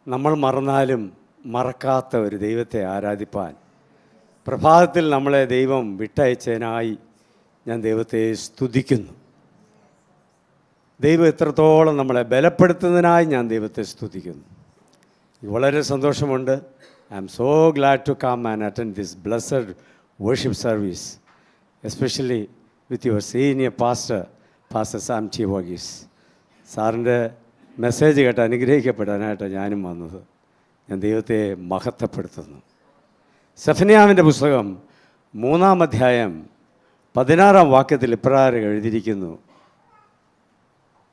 നമ്മൾ മറന്നാലും മറക്കാത്ത ഒരു ദൈവത്തെ ആരാധിപ്പാൻ പ്രഭാതത്തിൽ നമ്മളെ ദൈവം വിട്ടയച്ചതിനായി ഞാൻ ദൈവത്തെ സ്തുതിക്കുന്നു. ദൈവം എത്രത്തോളം നമ്മളെ ബലപ്പെടുത്തുന്നതിനായി ഞാൻ ദൈവത്തെ സ്തുതിക്കുന്നു. വളരെ സന്തോഷമുണ്ട്. I am so glad to come and attend this blessed worship service, especially with your senior pastor Sam T Varghese. സാറിൻ്റെ മെസ്സേജ് കേട്ട് അനുഗ്രഹിക്കപ്പെടാനായിട്ട് ഞാനും വന്നത്. ഞാൻ ദൈവത്തെ മഹത്വപ്പെടുത്തുന്നു. സെഫന്യാവിൻ്റെ പുസ്തകം 3-ാം അധ്യായം 16-ാം വാക്യത്തിൽ ഇപ്രകാരം എഴുതിയിരിക്കുന്നു: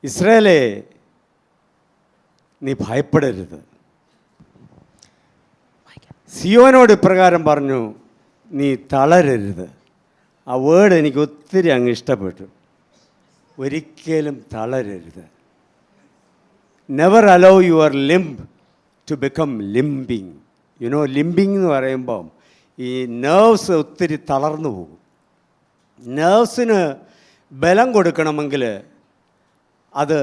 ഇസ്രായേലേ, നീ ഭയപ്പെടരുത്. സിയോനോട് ഇപ്രകാരം പറഞ്ഞു, നീ തളരരുത്. ആ വേർഡ് എനിക്ക് ഒത്തിരി അങ്ങ് ഇഷ്ടപ്പെട്ടു. ഒരിക്കലും തളരരുത്. Never allow your limb to become limbing. You know, limbing എന്ന് പറയുമ്പം ഈ നെർവ്സ് ഒത്തിരി തളർന്നു പോകും. നെർവ്സിന് ബലം കൊടുക്കണമെങ്കിൽ അത്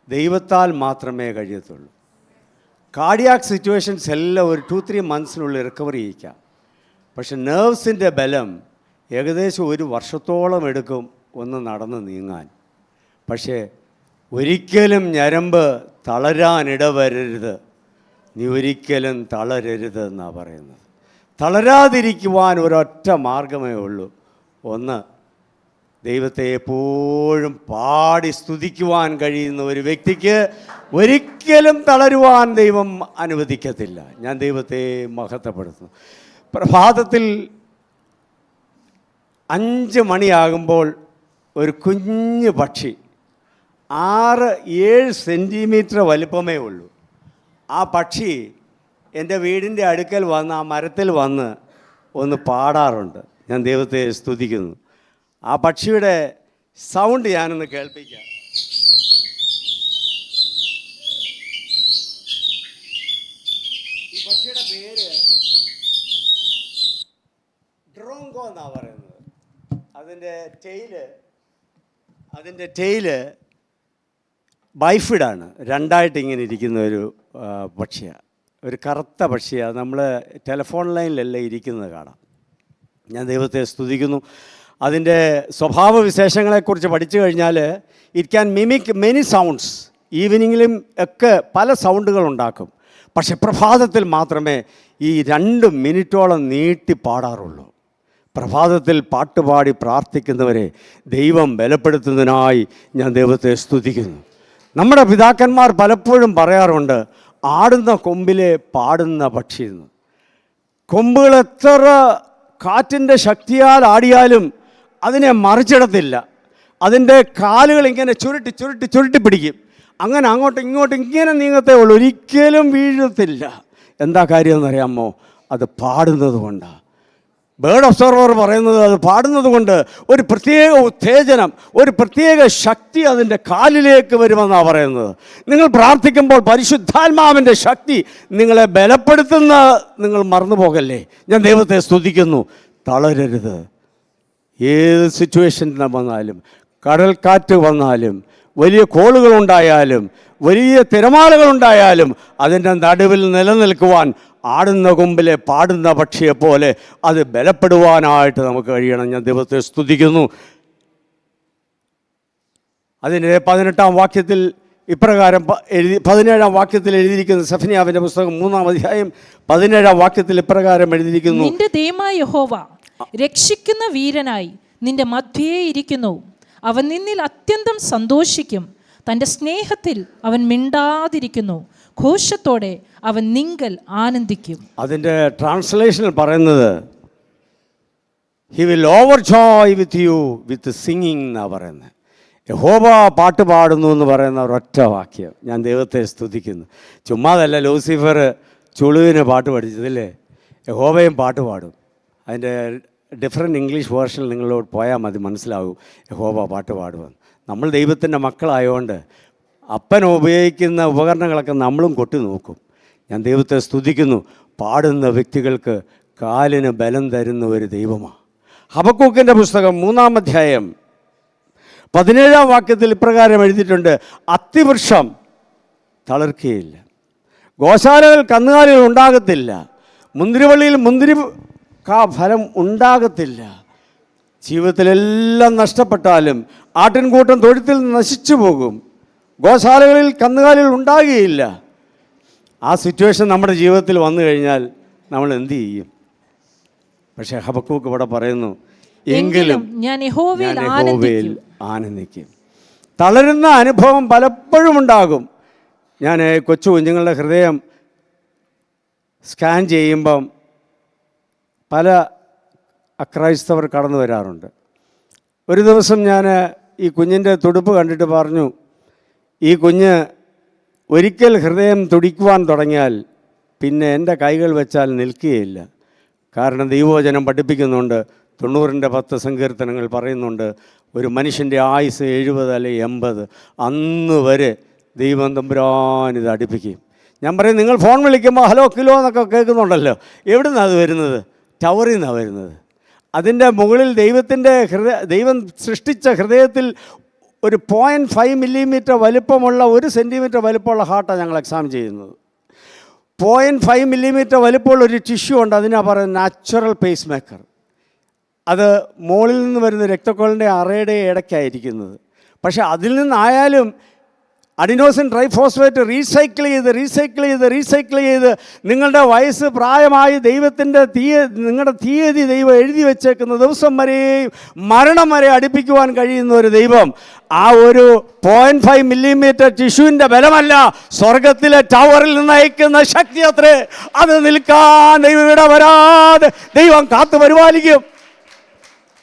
ദൈവത്താൽ മാത്രമേ കഴിയത്തുള്ളൂ. കാർഡിയാക് സിറ്റുവേഷൻസ് എല്ലാം ഒരു 2-3 മന്ത്സിനുള്ളിൽ റിക്കവർ ചെയ്യിക്കാം. പക്ഷെ നെർവ്സിൻ്റെ ബലം ഏകദേശം 1 വർഷത്തോളം എടുക്കും ഒന്ന് നടന്ന് നീങ്ങാൻ. പക്ഷേ ഒരിക്കലും ഞരമ്പ് തളരാനിടവരരുത്. നീ ഒരിക്കലും തളരരുത് എന്നാണ് പറയുന്നത്. തളരാതിരിക്കുവാൻ ഒരൊറ്റ മാർഗമേ ഉള്ളൂ. ഒന്ന്, ദൈവത്തെ എപ്പോഴും പാടി സ്തുതിക്കുവാൻ കഴിയുന്ന ഒരു വ്യക്തിക്ക് ഒരിക്കലും തളരുവാൻ ദൈവം അനുവദിക്കത്തില്ല. ഞാൻ ദൈവത്തെ മഹത്വപ്പെടുത്തുന്നു. പ്രഭാതത്തിൽ 5 മണിയാകുമ്പോൾ ഒരു കുഞ്ഞു പക്ഷി 6-7 സെൻറ്റിമീറ്റർ വലിപ്പമേ ഉള്ളൂ. ആ പക്ഷി എൻ്റെ വീടിൻ്റെ അടുക്കൽ വന്ന് ആ മരത്തിൽ വന്ന് ഒന്ന് പാടാറുണ്ട്. ഞാൻ ദൈവത്തെ സ്തുതിക്കുന്നു. ആ പക്ഷിയുടെ സൗണ്ട് ഞാനൊന്ന് കേൾപ്പിക്കാം. ഈ പക്ഷിയുടെ പേര് ഡ്രോങ്കോ എന്നാണ് പറയുന്നത്. അതിൻ്റെ ടെയില് ബൈഫിഡാണ്. 2ആയിട്ട് ഇങ്ങനെ ഇരിക്കുന്ന ഒരു പക്ഷിയാണ്. ഒരു കറുത്ത പക്ഷിയാണ്. നമ്മൾ ടെലിഫോൺ ലൈനിലെല്ലാം ഇരിക്കുന്നത് കാണാം. ഞാൻ ദൈവത്തെ സ്തുതിക്കുന്നു. അതിൻ്റെ സ്വഭാവ വിശേഷങ്ങളെക്കുറിച്ച് പഠിച്ചു കഴിഞ്ഞാൽ it can mimic many sounds. ഈവനിങ്ങിലും ഒക്കെ പല സൗണ്ടുകൾ ഉണ്ടാക്കും. പക്ഷെ പ്രഭാതത്തിൽ മാത്രമേ ഈ 2 മിനിറ്റോളം നീട്ടി പാടാറുള്ളൂ. പ്രഭാതത്തിൽ പാട്ടുപാടി പ്രാർത്ഥിക്കുന്നവരെ ദൈവം ബലപ്പെടുത്തുന്നതിനായി ഞാൻ ദൈവത്തെ സ്തുതിക്കുന്നു. നമ്മുടെ പിതാക്കന്മാർ പലപ്പോഴും പറയാറുണ്ട്, ആടുന്ന കൊമ്പിലെ പാടുന്ന പക്ഷി എന്ന്. കൊമ്പുകൾ എത്ര കാറ്റിൻ്റെ ശക്തിയാൽ ആടിയാലും അതിനെ മറിച്ചിടത്തില്ല. അതിൻ്റെ കാലുകൾ ഇങ്ങനെ ചുരുട്ടി പിടിക്കും. അങ്ങനെ അങ്ങോട്ടും ഇങ്ങോട്ടും ഇങ്ങനെ നീങ്ങത്തേ ഉള്ളൂ, ഒരിക്കലും വീഴത്തില്ല. എന്താ കാര്യം എന്നറിയാമോ? അത് പാടുന്നത് കൊണ്ടാണ്. ബേർഡ് ഒബ്സർവർ പറയുന്നത് അത് പാടുന്നത് കൊണ്ട് ഒരു പ്രത്യേക ഉത്തേജനം, ഒരു പ്രത്യേക ശക്തി അതിൻ്റെ കാലിലേക്ക് വരുമെന്നാണ് പറയുന്നത്. നിങ്ങൾ പ്രാർത്ഥിക്കുമ്പോൾ പരിശുദ്ധാത്മാവിൻ്റെ ശക്തി നിങ്ങളെ ബലപ്പെടുത്തുന്ന നിങ്ങൾ മറന്നു പോകല്ലേ. ഞാൻ ദൈവത്തെ സ്തുതിക്കുന്നു. തളരരുത്. ഏത് സിറ്റുവേഷൻ വന്നാലും, കടൽക്കാറ്റ് വന്നാലും, വലിയ കോളുകളുണ്ടായാലും, വലിയ തിരമാലകളുണ്ടായാലും അതിൻ്റെ നടുവിൽ നിലനിൽക്കുവാൻ ആടുന്ന കൊമ്പിലെ പാടുന്ന പക്ഷിയെപ്പോലെ അത് ബലപ്പെടുവാനായിട്ട് നമുക്ക് കഴിയണം. ഞാൻ ദൈവത്തെ സ്തുതിക്കുന്നു. അതിൻ്റെ 18-ാം വാക്യത്തിൽ ഇപ്രകാരം 17-ാം വാക്യത്തിൽ എഴുതിയിരിക്കുന്നു. സെഫന്യാവിൻ്റെ പുസ്തകം 3-ാം അധ്യായം 17-ാം വാക്യത്തിൽ ഇപ്രകാരം എഴുതിയിരിക്കുന്നു: നിന്റെ ദൈവമായ യഹോവ രക്ഷിക്കുന്ന വീരനായി നിന്റെ മധ്യേ ഇരിക്കുന്നു. അവൻ നിന്നിൽ അത്യന്തം സന്തോഷിക്കും. തൻ്റെ സ്നേഹത്തിൽ അവൻ മിണ്ടാതിരിക്കുന്നു. ഘോഷത്തോടെ അവൻ നിങ്കൽ ആനന്ദിക്കും. അതിൻ്റെ ട്രാൻസ്ലേഷനിൽ പറയുന്നത് he will overjoy with you with singing എന്നാണ് പറയുന്നത്. യഹോവ പാട്ട് പാടുന്നു എന്ന് പറയുന്ന ഒരൊറ്റ വാക്യം. ഞാൻ ദൈവത്തെ സ്തുതിക്കുന്നു. ചുമ്മാതല്ല ലൂസിഫർ ചുളുവിന് പാട്ട് പഠിച്ചതല്ലേ. യഹോവയും പാട്ട് പാടും. അതിൻ്റെ ഡിഫറെൻറ്റ് ഇംഗ്ലീഷ് വേർഷനിൽ നിങ്ങളോട് പോയാൽ മതി, മനസ്സിലാവും യഹോവ പാട്ട് പാടുമെന്ന്. നമ്മൾ ദൈവത്തിൻ്റെ മക്കളായതുകൊണ്ട് അപ്പൻ ഉപയോഗിക്കുന്ന ഉപകരണങ്ങളൊക്കെ നമ്മളും കൊട്ടി നോക്കും. ഞാൻ ദൈവത്തെ സ്തുതിക്കുന്നു. പാടുന്ന വ്യക്തികൾക്ക് കാലിന് ബലം തരുന്ന ഒരു ദൈവമാണ്. ഹബക്കൂക്കിൻ്റെ പുസ്തകം 3-ാം അധ്യായം 17-ാം വാക്യത്തിൽ ഇപ്രകാരം എഴുതിയിട്ടുണ്ട്: അത്തിവൃക്ഷം തളിർക്കുകയില്ല, ഗോശാലകൾ കന്നുകാലികൾ ഉണ്ടാകത്തില്ല. മുന്തിരിവള്ളിയിൽ മുന്തിരി ഫലം ഉണ്ടാകത്തില്ല. ജീവിതത്തിലെല്ലാം നഷ്ടപ്പെട്ടാലും ആട്ടിൻകൂട്ടം തൊഴുത്തിൽ നശിച്ചു പോകും. ഗോശാലകളിൽ കന്നുകാലികൾ ഉണ്ടാകുകയില്ല. ആ സിറ്റുവേഷൻ നമ്മുടെ ജീവിതത്തിൽ വന്നു കഴിഞ്ഞാൽ നമ്മൾ എന്തു ചെയ്യും? പക്ഷേ ഹബക്കൂക്ക് ഇവിടെ പറയുന്നു, എങ്കിലും ഞാൻ യഹോവയിൽ ആനന്ദിക്കും. തളരുന്ന അനുഭവം പലപ്പോഴും ഉണ്ടാകും. ഞാൻ കൊച്ചു കുഞ്ഞുങ്ങളുടെ ഹൃദയം സ്കാൻ ചെയ്യുമ്പം പല അക്രൈസ്തവർ കടന്നു വരാറുണ്ട്. ഒരു ദിവസം ഞാൻ ഈ കുഞ്ഞിൻ്റെ തുടുപ്പ് കണ്ടിട്ട് പറഞ്ഞു, ഈ കുഞ്ഞ് ഒരിക്കൽ ഹൃദയം തുടിക്കുവാൻ തുടങ്ങിയാൽ പിന്നെ എൻ്റെ കൈകൾ വെച്ചാൽ നിൽക്കുകയില്ല. കാരണം ദൈവവചനം പഠിപ്പിക്കുന്നുണ്ട്, 90-10 സങ്കീർത്തനങ്ങൾ പറയുന്നുണ്ട്, ഒരു മനുഷ്യൻ്റെ ആയുസ് 70 അല്ലെങ്കിൽ 80, അന്ന് വരെ ദൈവം തമ്പുരാൻ ഇത് അടുപ്പിക്കും. ഞാൻ പറയും, നിങ്ങൾ ഫോൺ വിളിക്കുമ്പോൾ ഹലോ കിലോ എന്നൊക്കെ കേൾക്കുന്നുണ്ടല്ലോ, എവിടെ നിന്നാണ് അത് വരുന്നത്? ടവറിൽ നിന്നാണ് വരുന്നത്. അതിൻ്റെ മുകളിൽ ദൈവം സൃഷ്ടിച്ച ഹൃദയത്തിൽ ഒരു 0.5 മില്ലിമീറ്റർ വലിപ്പമുള്ള 1 സെൻറ്റിമീറ്റർ വലിപ്പമുള്ള ഹാർട്ടാണ് ഞങ്ങൾ എക്സാം ചെയ്യുന്നത്. 0.5 മില്ലിമീറ്റർ വലിപ്പമുള്ള ഒരു ടിഷ്യൂ ഉണ്ട്, അതിനാണ് പറയുന്നത് നാച്ചുറൽ പേസ് മേക്കർ. അത് മുകളിൽ നിന്ന് വരുന്ന രക്തക്കൊള്ളിൻ്റെ അറയുടെ ഇടയ്ക്കായിരിക്കുന്നത്. പക്ഷേ അതിൽ നിന്നായാലും അഡിനോസിൻ ട്രൈഫോസ്ഫേറ്റ് റീസൈക്കിൾ ചെയ്ത് നിങ്ങളുടെ വയസ്സ് പ്രായമായി നിങ്ങളുടെ തീയതി ദൈവം എഴുതി വെച്ചേക്കുന്ന ദിവസം വരെയും മരണം വരെ അടുപ്പിക്കുവാൻ കഴിയുന്ന ഒരു ദൈവം ആ ഒരു 0.5 മില്ലിമീറ്റർ ടിഷ്യൂവിൻ്റെ ബലമല്ല, സ്വർഗത്തിലെ ടവറിൽ നിന്ന് അയക്കുന്ന ശക്തി അത്രേ. അത് നിൽക്കാൻ ദൈവം ഇവിടെ വരാതെ ദൈവം കാത്തു പരിപാലിക്കും.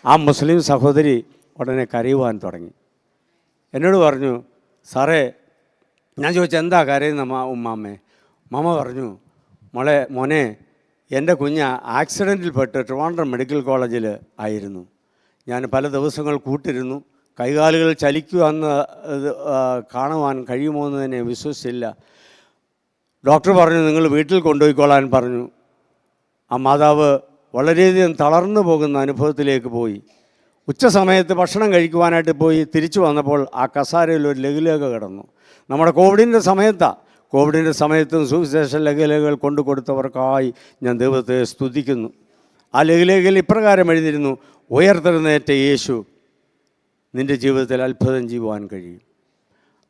ആ മുസ്ലിം സഹോദരി ഉടനെ കരയുവാൻ തുടങ്ങി. എന്നോട് പറഞ്ഞു, സാറേ, ഞാൻ ചോദിച്ചു എന്താ കരയുന്ന ഉമ്മാമ്മേ? മാമ പറഞ്ഞു, മോനെ എൻ്റെ കുഞ്ഞ് ആക്സിഡൻറ്റിൽപ്പെട്ട് ട്രിവാൻഡ്രം മെഡിക്കൽ കോളേജിൽ ആയിരുന്നു. ഞാൻ പല ദിവസങ്ങൾ കൂട്ടിരുന്നു. കൈകാലുകൾ ചലിക്കുവാന്ന് കാണുവാൻ കഴിയുമോ എന്ന് തന്നെ വിശ്വസിച്ചില്ല. ഡോക്ടർ പറഞ്ഞു നിങ്ങൾ വീട്ടിൽ കൊണ്ടുപോയിക്കോളാൻ പറഞ്ഞു. ആ മാതാവ് വളരെയധികം തളർന്നു പോകുന്ന അനുഭവത്തിലേക്ക് പോയി. ഉച്ച സമയത്ത് ഭക്ഷണം കഴിക്കുവാനായിട്ട് പോയി തിരിച്ചു വന്നപ്പോൾ ആ കസാരയിൽ ഒരു ലഘുലേഖ കിടന്നു. നമ്മുടെ കോവിഡിൻ്റെ സമയത്തും സുവിശേഷ ലഘുലേഖകൾ കൊണ്ടു കൊടുത്തവർക്കായി ഞാൻ ദൈവത്തെ സ്തുതിക്കുന്നു. ആ ലഘുലേഖയിൽ ഇപ്രകാരം എഴുതിയിരുന്നു, ഉയർത്തെഴുന്നേറ്റ യേശു നിൻ്റെ ജീവിതത്തിൽ അത്ഭുതം ചെയ്യുവാൻ കഴിയും.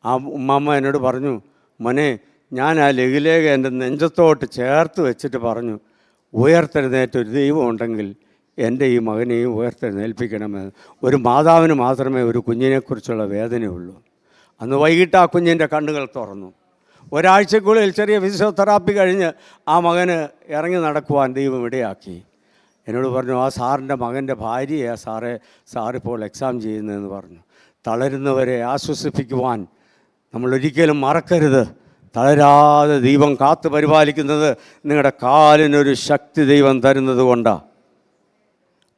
ആ ഉമ്മാമ്മ എന്നോട് പറഞ്ഞു, മോനെ, ഞാൻ ആ ലഘുലേഖ എൻ്റെ നെഞ്ചത്തോട്ട് ചേർത്ത് വെച്ചിട്ട് പറഞ്ഞു, ഉയർത്തെഴുന്നേറ്റ ഒരു ദൈവം ഉണ്ടെങ്കിൽ എൻ്റെ ഈ മകനെയും ഉയർത്തെഴുന്നേൽപ്പിക്കണമെന്ന്. ഒരു മാതാവിന് മാത്രമേ ഒരു കുഞ്ഞിനെക്കുറിച്ചുള്ള വേദനയുള്ളൂ. അന്ന് വൈകിട്ട് ആ കുഞ്ഞിൻ്റെ കണ്ണുകൾ തുറന്നു. ഒരാഴ്ചക്കുള്ളിൽ ചെറിയ ഫിസിയോതെറാപ്പി കഴിഞ്ഞ് ആ മകന് ഇറങ്ങി നടക്കുവാൻ ദൈവം ഇടയാക്കി. എന്നോട് പറഞ്ഞു, ആ സാറിൻ്റെ മകൻ്റെ ഭാര്യയാണ് സാറിപ്പോൾ എക്സാം ചെയ്യുന്നതെന്ന് പറഞ്ഞു. തളരുന്നവരെ ആശ്വസിപ്പിക്കുവാൻ നമ്മളൊരിക്കലും മറക്കരുത്. തളരാതെ ദൈവം കാത്തു പരിപാലിക്കുന്നത് നിങ്ങളുടെ കാലിനൊരു ശക്തി ദൈവം തരുന്നത് കൊണ്ടാണ്.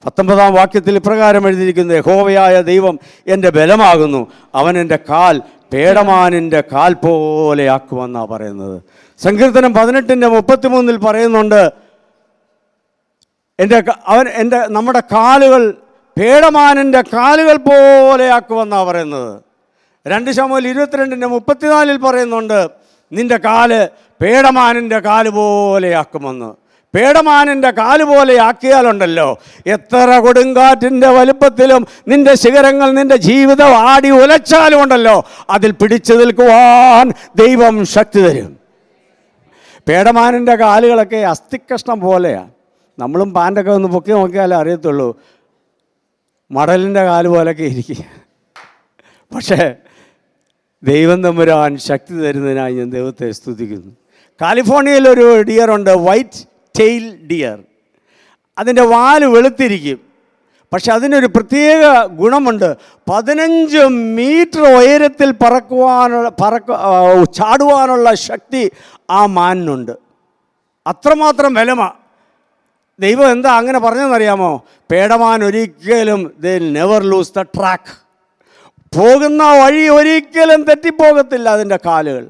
19-ാം വാക്യത്തിൽ ഇപ്രകാരം എഴുതിയിരിക്കുന്നത്, യഹോവയായ ദൈവം എൻ്റെ ബലമാകുന്നു, അവൻ എൻ്റെ കാൽ പേടമാനിൻ്റെ കാൽ പോലെയാക്കുമെന്നാണ് പറയുന്നത്. സങ്കീർത്തനം 18:33 പറയുന്നുണ്ട്, നമ്മുടെ കാലുകൾ പേടമാനിൻ്റെ കാലുകൾ പോലെയാക്കുമെന്നാണ് പറയുന്നത്. 2 ശമൂവേൽ 22:34 പറയുന്നുണ്ട്, നിൻ്റെ കാല് പേടമാനിൻ്റെ കാല് പോലെയാക്കുമെന്ന്. പേടമാനിൻ്റെ കാല് പോലെ ആക്കിയാലുണ്ടല്ലോ, എത്ര കൊടുങ്കാറ്റിൻ്റെ വലുപ്പത്തിലും നിൻ്റെ ശിഖരങ്ങൾ നിൻ്റെ ജീവിതം ആടി ഉലച്ചാലും ഉണ്ടല്ലോ, അതിൽ പിടിച്ചു നിൽക്കുവാൻ ദൈവം ശക്തി തരും. പേടമാനിൻ്റെ കാലുകളൊക്കെ അസ്ഥിക്കഷ്ണം പോലെയാണ്. നമ്മളും പാൻ്റൊക്കെ ഒന്ന് പൊക്കി നോക്കിയാലേ അറിയത്തുള്ളൂ, മടലിൻ്റെ കാല് പോലൊക്കെ ഇരിക്കുക. പക്ഷേ ദൈവം തമ്പുരാൻ ശക്തി തരുന്നതിനായി ഞാൻ ദൈവത്തെ സ്തുതിക്കുന്നു. കാലിഫോർണിയയിലൊരു ഡിയറുണ്ട്, വൈറ്റ് ടെയിൽ ഡിയർ. അതിൻ്റെ വാല് വെളുത്തിരിക്കും. പക്ഷെ അതിനൊരു പ്രത്യേക ഗുണമുണ്ട്. 15 മീറ്റർ ഉയരത്തിൽ ചാടുവാനുള്ള ശക്തി ആ മാനിനുണ്ട്. അത്രമാത്രം ബലമാണ്. ദൈവം എന്താ അങ്ങനെ പറഞ്ഞതെന്നറിയാമോ? പേടമാൻ ഒരിക്കലും they never lose the track. പോകുന്ന വഴി ഒരിക്കലും തെറ്റിപ്പോകത്തില്ല. അതിൻ്റെ കാലുകൾ,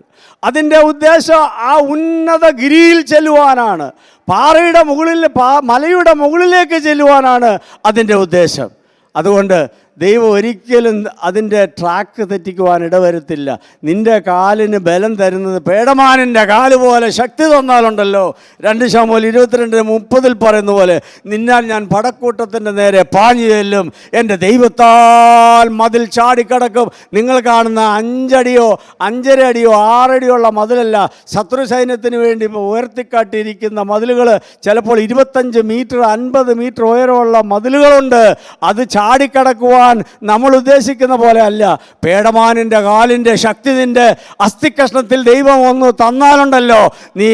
അതിൻ്റെ ഉദ്ദേശം ആ ഉന്നത ഗിരിയിൽ ചെല്ലുവാനാണ്, മലയുടെ മുകളിലേക്ക് ചെല്ലുവാനാണ് അതിൻ്റെ ഉദ്ദേശം. അതുകൊണ്ട് ദൈവം ഒരിക്കലും അതിൻ്റെ ട്രാക്ക് തെറ്റിക്കുവാൻ ഇടവരുത്തില്ല. നിൻ്റെ കാലിന് ബലം തരുന്നത് പേടമാനിൻ്റെ കാല് പോലെ ശക്തി തന്നാലുണ്ടല്ലോ. 2 ശമൂവേൽ 22:30 പറയുന്ന പോലെ, നിന്നാൽ ഞാൻ പടക്കൂട്ടത്തിൻ്റെ നേരെ പാഞ്ഞു ചെല്ലും, എൻ്റെ ദൈവത്താൽ മതിൽ ചാടിക്കടക്കും. നിങ്ങൾ കാണുന്ന 5 അടിയോ 5.5 അടിയോ 6 അടിയോ ഉള്ള മതിലല്ല, ശത്രു സൈന്യത്തിന് വേണ്ടി ഉയർത്തിക്കാട്ടിയിരിക്കുന്ന മതിലുകൾ ചിലപ്പോൾ 25 മീറ്റർ 50 മീറ്റർ ഉയരമുള്ള മതിലുകളുണ്ട്. അത് ചാടിക്കടക്കുവാൻ നമ്മൾ ഉദ്ദേശിക്കുന്ന പോലെ അല്ല. പേടമാനിൻ്റെ കാലിൻ്റെ ശക്തി നിൻ്റെ അസ്ഥിക്കഷ്ണത്തിൽ ദൈവം ഒന്ന് തന്നാലുണ്ടല്ലോ, നീ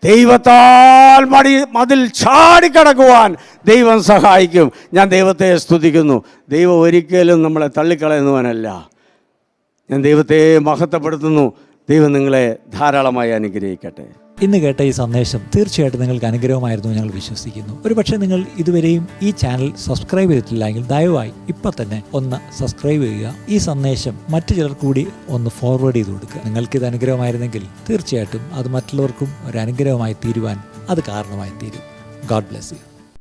ദൈവത്താൽ മതിൽ ചാടിക്കടക്കുവാൻ ദൈവം സഹായിക്കും. ഞാൻ ദൈവത്തെ സ്തുതിക്കുന്നു. ദൈവം ഒരിക്കലും നമ്മളെ തള്ളിക്കളയുന്നവനല്ല. ഞാൻ ദൈവത്തെ മഹത്വപ്പെടുത്തുന്നു. ദൈവം നിങ്ങളെ ധാരാളമായി അനുഗ്രഹിക്കട്ടെ. ഇന്ന് കേട്ട ഈ സന്ദേശം തീർച്ചയായിട്ടും നിങ്ങൾക്ക് അനുഗ്രഹമായിരുന്നു ഞങ്ങൾ വിശ്വസിക്കുന്നു. ഒരുപക്ഷെ നിങ്ങൾ ഇതുവരെയും ഈ ചാനൽ സബ്സ്ക്രൈബ് ചെയ്തിട്ടില്ലെങ്കിൽ ദയവായി ഇപ്പം തന്നെ ഒന്ന് സബ്സ്ക്രൈബ് ചെയ്യുക. ഈ സന്ദേശം മറ്റു ചിലർ കൂടി ഒന്ന് ഫോർവേഡ് ചെയ്ത് കൊടുക്കുക. നിങ്ങൾക്കിത് അനുഗ്രഹമായിരുന്നെങ്കിൽ തീർച്ചയായിട്ടും അത് മറ്റുള്ളവർക്കും ഒരു അനുഗ്രഹമായി തീരുവാൻ അത് കാരണമായി തീരും. God bless you.